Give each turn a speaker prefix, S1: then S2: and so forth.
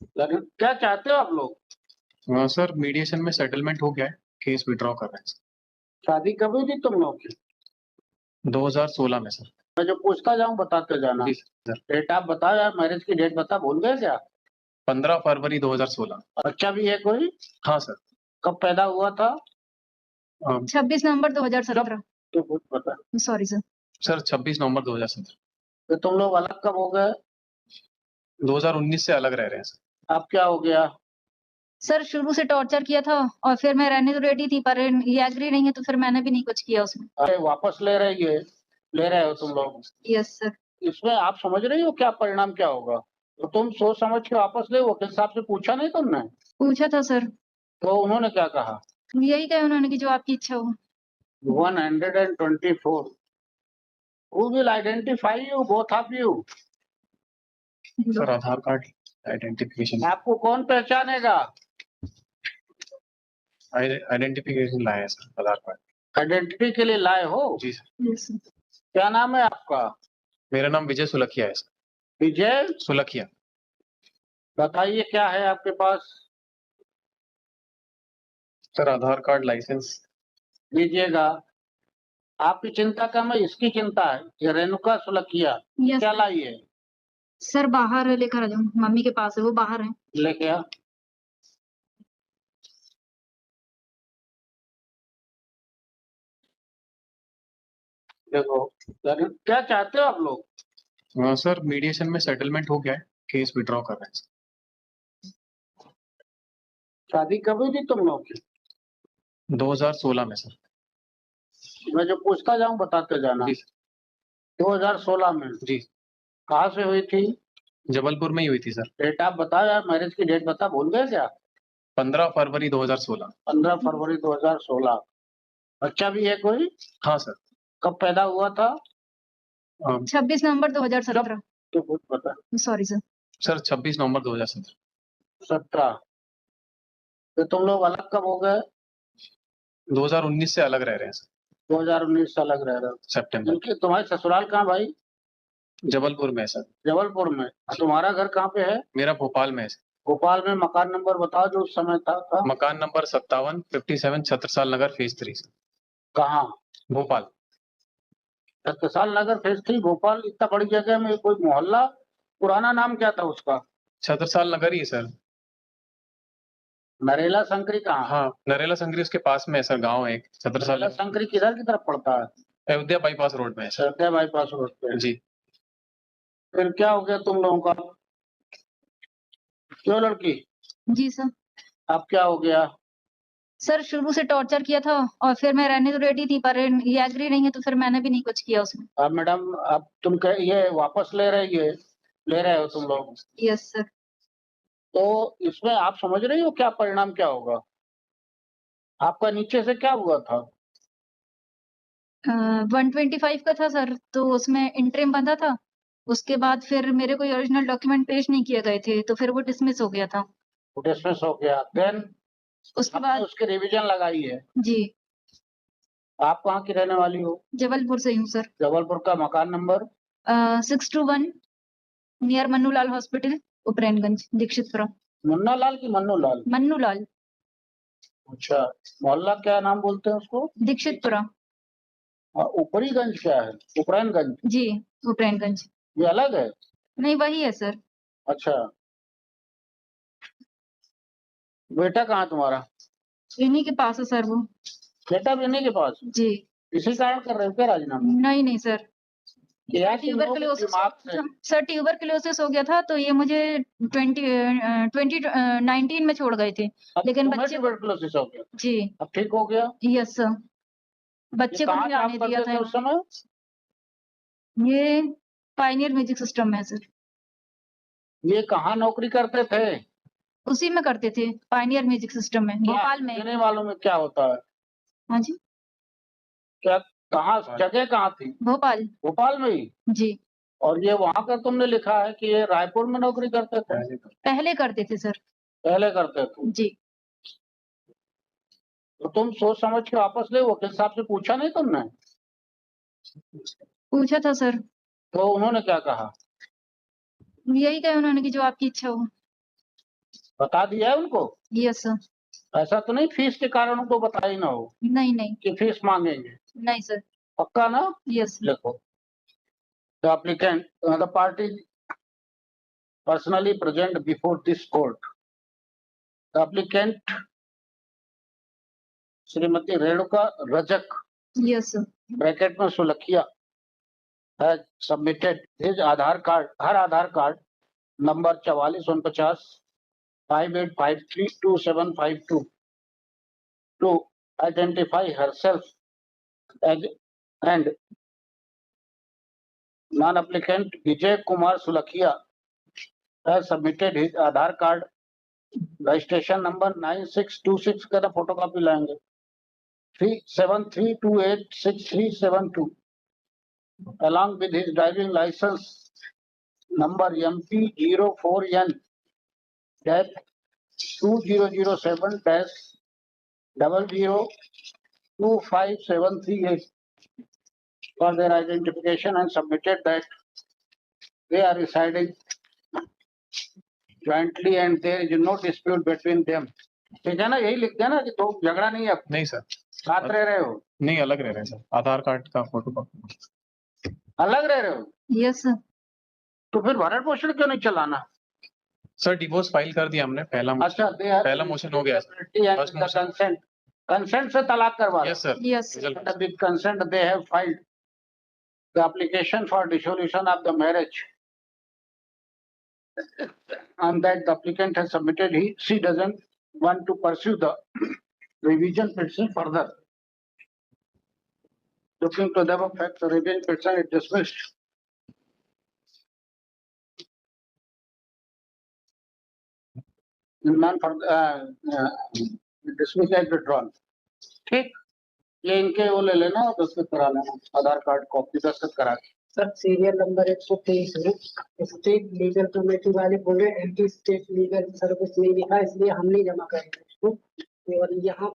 S1: लेकिन क्या चाहते हो आप लोग?
S2: सर मीडिएशन में सेटलमेंट हो गया है, केस विड्रॉ कर रहे हैं
S1: शादी कब हुई थी तुम लोग की?
S2: 2016 में सर।
S1: मैं जो पूछता जाऊं बताते जाना।
S2: जी सर।
S1: डेट आप बताओ यार, मैरिज की डेट बता, भूल गए क्या?
S2: 15 फरवरी 2016।
S1: बच्चा भी है कोई?
S2: हाँ सर।
S1: कब पैदा हुआ था?
S3: 26 नवंबर 2017।
S1: तो कुछ पता।
S3: Sorry sir.
S2: सर 26 नवंबर 2017।
S1: तो तुम लोग अलग कब हो गए?
S2: 2019 से अलग रह रहे हैं सर।
S1: अब क्या हो गया?
S3: सर शुरू से टॉर्चर किया था और फिर मैं रहने तो रेडी थी, पर ये एग्री नहीं है तो फिर मैंने भी नहीं कुछ किया उसमें।
S1: अरे वापस ले रहे हो तुम लोग?
S3: Yes sir.
S1: इसमें आप समझ रही हो क्या परिणाम क्या होगा? तो तुम सोच समझ के वापस ले। वकील साहब से पूछा नहीं तुमने?
S3: पूछा था सर।
S1: तो उन्होंने क्या कहा?
S3: यही कहा उन्होंने कि जो आपकी इच्छा हो।
S1: 124. Who will identify you, both of you?
S2: Sir Aadhaar card identification
S1: आपको कौन पहचानेगा?
S2: आइडेंटिफिकेशन लाए हैं सर, आधार कार्ड।
S1: आइडेंटिटी के लिए लाए हो?
S2: जी सर।
S3: Yes sir.
S1: क्या नाम है आपका?
S2: मेरा नाम विजय सुलखिया है सर।
S1: विजय
S2: सुलखिया।
S1: बताइए क्या है आपके पास?
S2: सर आधार कार्ड, लाइसेंस।
S1: लीजिएगा। आपकी चिंता कम है, इसकी चिंता है। ये रेणुका सुलखिया
S3: यस
S1: क्या लाई है?
S3: सर, बाहर लेकर आ जाऊं, मम्मी के पास है, वो बाहर है।
S1: लेके आ। देखो, लेकिन क्या चाहते हो आप लोग?
S2: सर मीडिएशन में सेटलमेंट हो गया है, केस विड्रॉ कर रहे हैं
S1: शादी कब हुई थी तुम लोग की?
S2: 2016 में सर।
S1: मैं जो पूछता जाऊं बताते जाना।
S2: जी
S1: 2016 में?
S2: जी।
S1: कहाँ से हुई थी?
S2: जबलपुर में ही हुई थी सर।
S1: डेट आप बताओ यार, मैरिज की डेट बता, भूल गए क्या?
S2: 15 फरवरी 2016।
S1: 15 फरवरी 2016। बच्चा भी है कोई?
S2: हाँ सर।
S1: कब पैदा हुआ था?
S3: 26 नवंबर 2017।
S1: तो कुछ पता।
S3: Sorry sir.
S2: सर 26 नवंबर 2017।
S1: 17। तो तुम लोग अलग कब हो गए?
S2: 2019 से अलग रह रहे हैं सर।
S1: 2019 से अलग रह रहे हो?
S2: सितंबर।
S1: इनके तुम्हारे ससुराल कहाँ भाई?
S2: जबलपुर में है सर।
S1: जबलपुर में। तुम्हारा घर कहाँ पे है?
S2: मेरा भोपाल में है सर।
S1: भोपाल में। मकान नंबर बताओ जो उस समय था।
S2: मकान नंबर 57 57 छत्रसाल नगर फेज 3।
S1: कहाँ?
S2: भोपाल।
S1: छत्रसाल नगर फेज 3 भोपाल। इतना बड़ी जगह में कोई मोहल्ला? पुराना नाम क्या था उसका?
S2: छत्रसाल नगर ही है सर।
S1: नरेला संकरी कहाँ?
S2: हाँ, नरेला संगरी उसके पास में है सर, गांव है एक छत्रसाल।
S1: नरेला संकरी किधर की तरफ पड़ता है?
S2: अयोध्या बाईपास रोड में है सर।
S1: अयोध्या बाईपास रोड पे।
S2: जी।
S1: फिर क्या हो गया तुम लोगों का? क्यों लड़की?
S3: जी सर।
S1: अब क्या हो गया?
S3: सर शुरू से टॉर्चर किया था और फिर मैं रहने तो रेडी थी, पर ये एग्री नहीं है तो फिर मैंने भी नहीं कुछ किया उसमें।
S1: अब मैडम, अब तुम ये वापस ले रहे हो तुम लोग?
S3: Yes sir.
S1: तो इसमें आप समझ रही हो क्या परिणाम क्या होगा? आपका नीचे से क्या हुआ था?
S3: 125 का था सर, तो उसमें इंटरिम बंधा था। उसके बाद फिर मेरे कोई ओरिजिनल डॉक्यूमेंट पेश नहीं किए गए थे, तो फिर वो डिसमिस हो गया था।
S1: डिसमिस हो गया। देन
S3: उसके बाद
S1: उसकी रिवीजन लगाई है।
S3: जी।
S1: आप कहाँ की रहने वाली हो?
S3: जबलपुर से हूँ सर।
S1: जबलपुर का मकान number?
S3: 621 near Mannulal hospital, Uprainganj, Dikshitpura.
S1: Munna Lal की मन्नू लाल?
S3: मन्नूलाल।
S1: अच्छा। मोहल्ला क्या नाम बोलते हैं उसको?
S3: दीक्षितपुरा।
S1: ऊपरीगंज क्या है? उपरैनगंज?
S3: जी, उपरैनगंज।
S1: ये अलग है?
S3: नहीं, वही है सर।
S1: अच्छा। बेटा कहाँ तुम्हारा?
S3: इन्हीं के पास है सर वो।
S1: बेटा भी इन्हीं के पास?
S3: जी।
S1: इसी कारण कर रहे हो क्या राजीनामा?
S3: नहीं नहीं सर।
S1: क्या
S3: ट्यूबरकुलोसिस
S1: दिमाग से?
S3: सर, ट्यूबरकुलोसिस हो गया था, तो ये मुझे 2019 में छोड़ गए थे। लेकिन बच्चे
S1: ट्यूबरकुलोसिस हो गया?
S3: जी।
S1: अब ठीक हो गया?
S3: Yes sir. बच्चे को
S1: कहाँ
S3: नहीं
S1: काम
S3: आने दिया
S1: करते थे
S3: था।
S1: उस समय?
S3: ये पायनियर म्यूजिक सिस्टम में है सर।
S1: ये कहाँ नौकरी करते थे?
S3: उसी में करते थे, पायनियर म्यूजिक सिस्टम में, भोपाल में।
S1: मुझे नहीं मालूम है क्या होता है।
S3: हाँ जी।
S1: क्या? कहाँ जगह कहाँ थी?
S3: भोपाल।
S1: भोपाल में ही?
S3: जी।
S1: और ये वहाँ का तुमने लिखा है कि ये रायपुर में नौकरी करते थे?
S3: पहले करते थे सर।
S1: पहले करते थे।
S3: जी।
S1: तो तुम सोच समझ के वापस ले। वकील साहब से पूछा नहीं तुमने?
S3: पूछा था सर।
S1: तो उन्होंने क्या कहा?
S3: यही कहा उन्होंने कि जो आपकी इच्छा हो।
S1: बता दिया है उनको?
S3: Yes sir.
S1: ऐसा तो नहीं फीस के कारण उनको बताया ही ना हो
S3: नहीं, नहीं,
S1: कि फीस मांगेंगे?
S3: नहीं सर।
S1: पक्का ना?
S3: यस।
S1: लिखो, the applicant the party personally present before this court. The applicant Shrimati Renuka Rajak
S3: yes sir.
S1: Bracket में सुलखिया has submitted his Aadhaar card, her Aadhaar card number 4449 58532752 to identify herself as and non-applicant Vijay Kumar Sulakhiya has submitted his Aadhaar card registration number 9626 का photo copy लाएंगे 73286372 along with his driving license number MP04N 2007 002573 for their identification and submitted that they are residing jointly and there is no dispute between them. ठीक है ना? यही लिख देना कि तो झगड़ा नहीं है,
S2: नहीं सर,
S1: साथ रह रहे हो,
S2: नहीं अलग रह रहे हैं सर, आधार कार्ड का फोटो कॉपी।
S1: अलग रह रहे हो,
S3: यस सर।
S1: तो फिर भरण पोषण क्यों नहीं चलाना?
S2: सर डिवोर्स फाइल कर दिया हमने, पहला
S1: अच्छा, they have
S2: पहला मोशन हो गया।
S1: First motion. Consent से तलाक करवा
S2: yes sir,
S3: yes.
S1: with consent they have filed the application for dissolution of the marriage and that the applicant has submitted she doesn't want to pursue the revision petition further. Looking to the above fact, the revision petition is dismissed. None for dismissed and withdrawn. ठीक, ये इनके वो ले लेना और दस्तखत करा लेना, आधार कार्ड कॉपी दस्तखत करा के।
S4: सर सीरियल नंबर 123 है, स्टेट लीगल कमेटी वाले बोले एंटी स्टेट लीगल सर्विस नहीं लिखा इसलिए हम नहीं जमा करेंगे इसको, और यहाँ